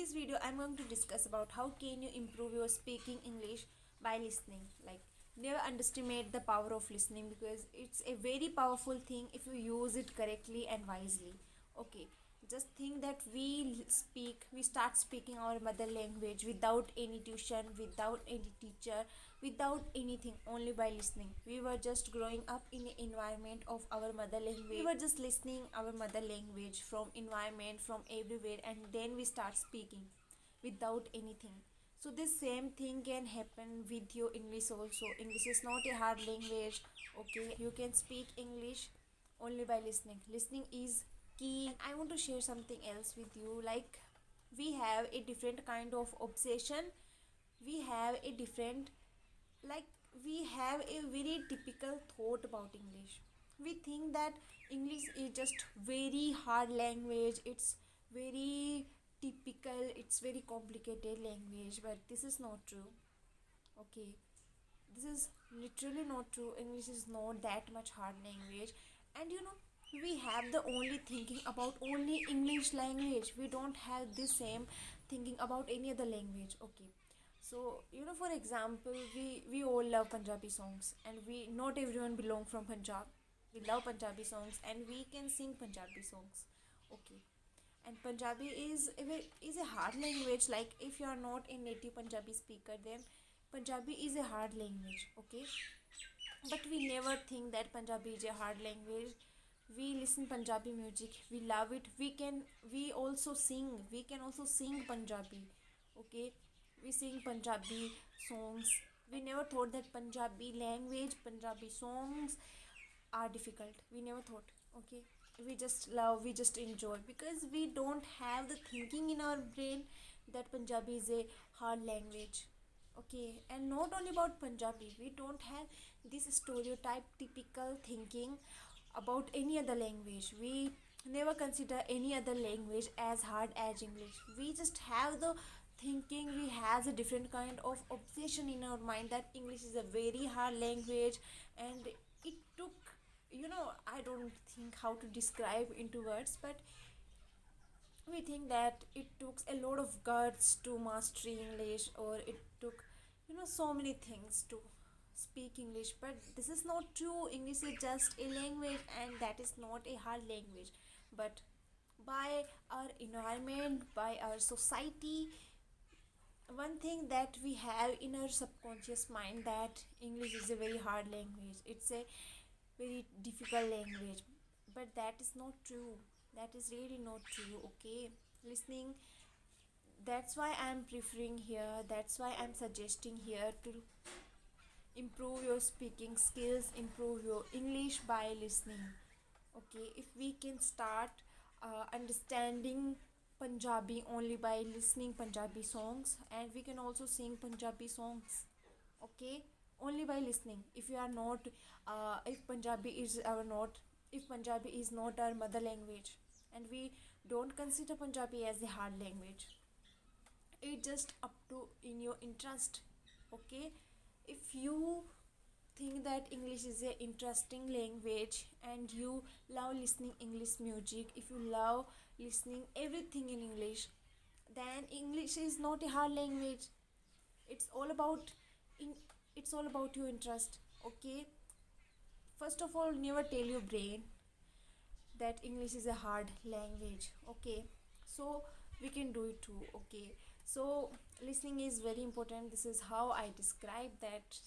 this video I'm going to discuss about how can you improve your speaking English by listening. Like, never underestimate the power of listening because it's a very powerful thing if you use it correctly and wisely. Okay, just think that we start speaking our mother language without any tuition, without any teacher, without anything, only by listening. We were just growing up in the environment of our mother language. We were just listening our mother language from environment, from everywhere, and then we start speaking without anything. So this same thing can happen with your English also. English is not a hard language. Okay, you can speak English only by listening. Listening is key. I want to share something else with you. Like, we have a different kind of obsession. We have a different, like, we have a very typical thought about English. We think that English is just very hard language. It's very typical, it's very complicated language, but this is not true. Okay, this is literally not true. English is not that much hard language. And we have the only thinking about only English language. We don't have the same thinking about any other language. Okay, so for example, we all love Punjabi songs, and we not everyone belong from Punjab. We love Punjabi songs and we can sing Punjabi songs. Okay, and Punjabi is a hard language. Like, if you are not a native Punjabi speaker, then Punjabi is a hard language. Okay, but we never think that Punjabi is a hard language. We listen Punjabi music, we love it. We can also sing Punjabi. Okay, we sing Punjabi songs. We never thought that Punjabi language, Punjabi songs are difficult. We never thought. Okay, we just love, we just enjoy, because we don't have the thinking in our brain that Punjabi is a hard language. Okay, and not only about Punjabi, we don't have this stereotype typical thinking about any other language. We never consider any other language as hard as English. We just have the thinking, we have a different kind of obsession in our mind that English is a very hard language. And it took, I don't think how to describe into words, but we think that it took a lot of guts to master English, or it took so many things to speak English. But this is not true. English is just a language, and that is not a hard language. But by our environment, by our society, one thing that we have in our subconscious mind, that English is a very hard language, it's a very difficult language. But that is not true. That is really not true. Okay, listening, that's why I'm preferring here, that's why I'm suggesting here to improve your speaking skills, improve your English by listening. Okay, if we can start understanding Punjabi only by listening Punjabi songs, and we can also sing Punjabi songs. Okay, only by listening. If you are not if Punjabi is our not if Punjabi is not our mother language, and we don't consider Punjabi as a hard language, it's just up to in your interest. Okay, if you think that English is an interesting language and you love listening English music, if you love listening everything in English, then English is not a hard language. It's all about in it's all about your interest. Okay, first of all, never tell your brain that English is a hard language. Okay, so we can do it too. Okay, so listening is very important. This is how I describe that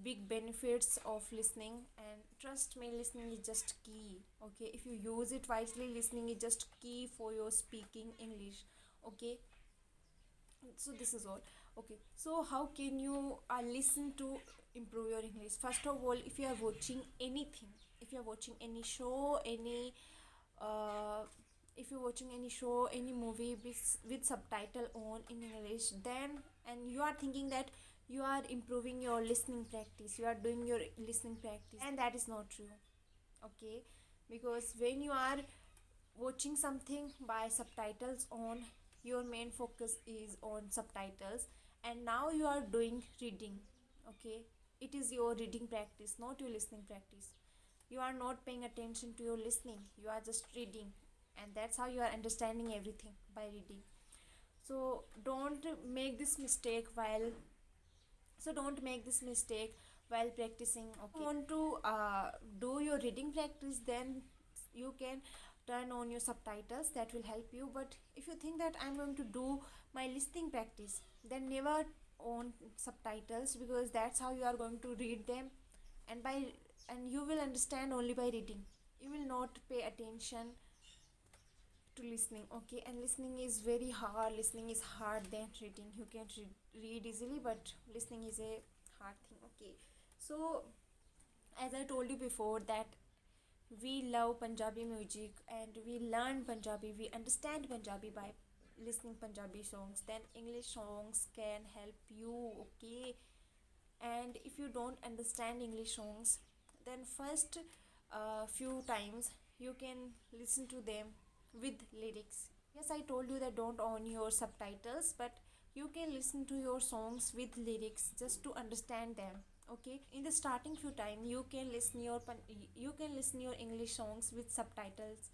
big benefits of listening. And trust me, listening is just key. Okay, if you use it wisely, listening is just key for your speaking English. Okay, so this is all. Okay, so how can you listen to improve your English? First of all, if you are watching anything, if you are watching any show, uh, if you're watching any show, any movie with subtitle on in English, then, and you are thinking that you are improving your listening practice, you are doing your listening practice, and that is not true. Okay, because when you are watching something by subtitles on, your main focus is on subtitles, and now you are doing reading. Okay, it is your reading practice, not your listening practice. You are not paying attention to your listening, you are just reading, and that's how you are understanding everything, by reading. So don't make this mistake while practicing. Okay, if you want to do your reading practice, then you can turn on your subtitles, that will help you. But if you think that I'm going to do my listening practice, then never on subtitles, because that's how you are going to read them, and you will understand only by reading. You will not pay attention to listening. Okay, and listening is very hard. Listening is hard than reading. You can read easily, but listening is a hard thing. Okay, so as I told you before, that we love Punjabi music and we learn Punjabi, we understand Punjabi by listening Punjabi songs. Then English songs can help you. Okay, and if you don't understand English songs, then first few times you can listen to them with lyrics. Yes, I told you that don't on your subtitles, but you can listen to your songs with lyrics just to understand them. Okay, in the starting few time you can listen your English songs with subtitles,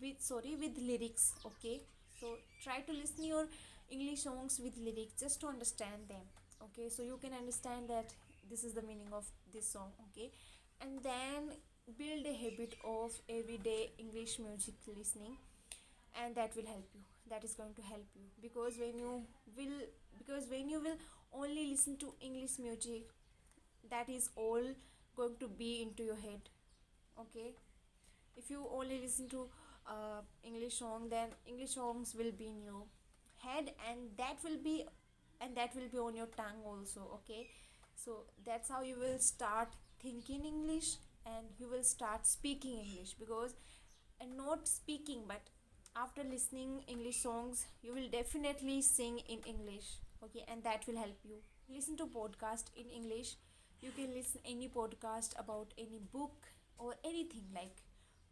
with lyrics. Okay, so try to listen your English songs with lyrics just to understand them. Okay, so you can understand that this is the meaning of this song. Okay, and then build a habit of everyday English music listening, and that will help you. That is going to help you, will because when you will only listen to English music, that is all going to be into your head. Okay, if you only listen to English song, then English songs will be in your head, and that will be on your tongue also. Okay, so that's how you will start thinking English, and you will start speaking English. Because and not speaking, but after listening English songs, you will definitely sing in English. Okay, and that will help you. Listen to podcast in English. You can listen any podcast about any book or anything. Like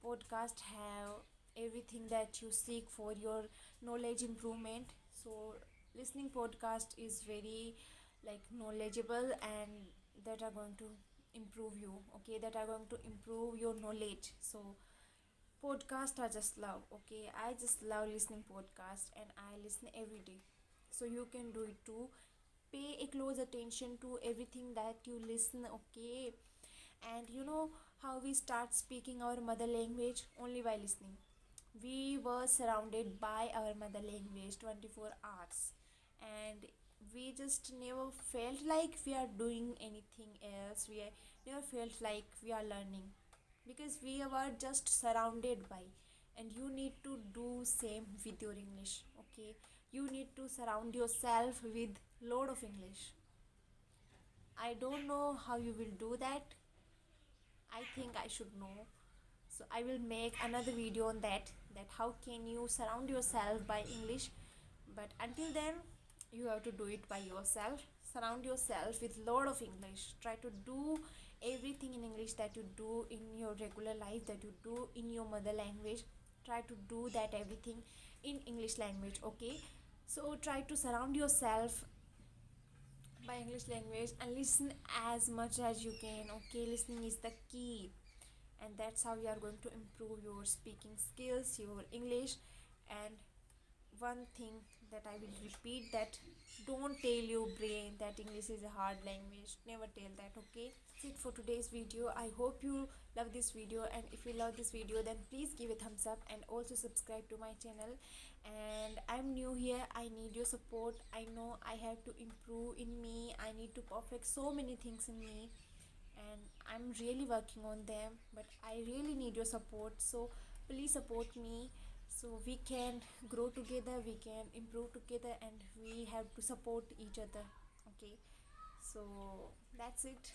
podcast have everything that you seek for your knowledge improvement. So listening podcast is very like knowledgeable, and that are going to improve you. Okay, that are going to improve your knowledge. So podcast I just love. Okay, I just love listening podcast, and I listen every day. So you can do it too. Pay a close attention to everything that you listen. Okay, and you know how we start speaking our mother language? Only by listening. We were surrounded by our mother language 24 hours, and we just never felt like we are doing anything else. We never felt like we are learning, because we were just surrounded by. And you need to do same with your English. Okay, you need to surround yourself with load of English. I don't know how you will do that. I think I should know. So I will make another video on that how can you surround yourself by English. But until then, you have to do it by yourself. Surround yourself with lot of English. Try to do everything in English that you do in your regular life, that you do in your mother language. Try to do that everything in English language. Okay, so try to surround yourself by English language and listen as much as you can. Okay, listening is the key, and that's how you are going to improve your speaking skills, your English. And one thing that I will repeat, that don't tell your brain that English is a hard language. Never tell that. Okay, that's it for today's video. I hope you love this video, and if you love this video, then please give a thumbs up and also subscribe to my channel. And I'm new here, I need your support. I know I have to improve in me. I need to perfect so many things in me, and I'm really working on them, but I really need your support. So please support me, so we can grow together, we can improve together, and we have to support each other. Okay, so that's it.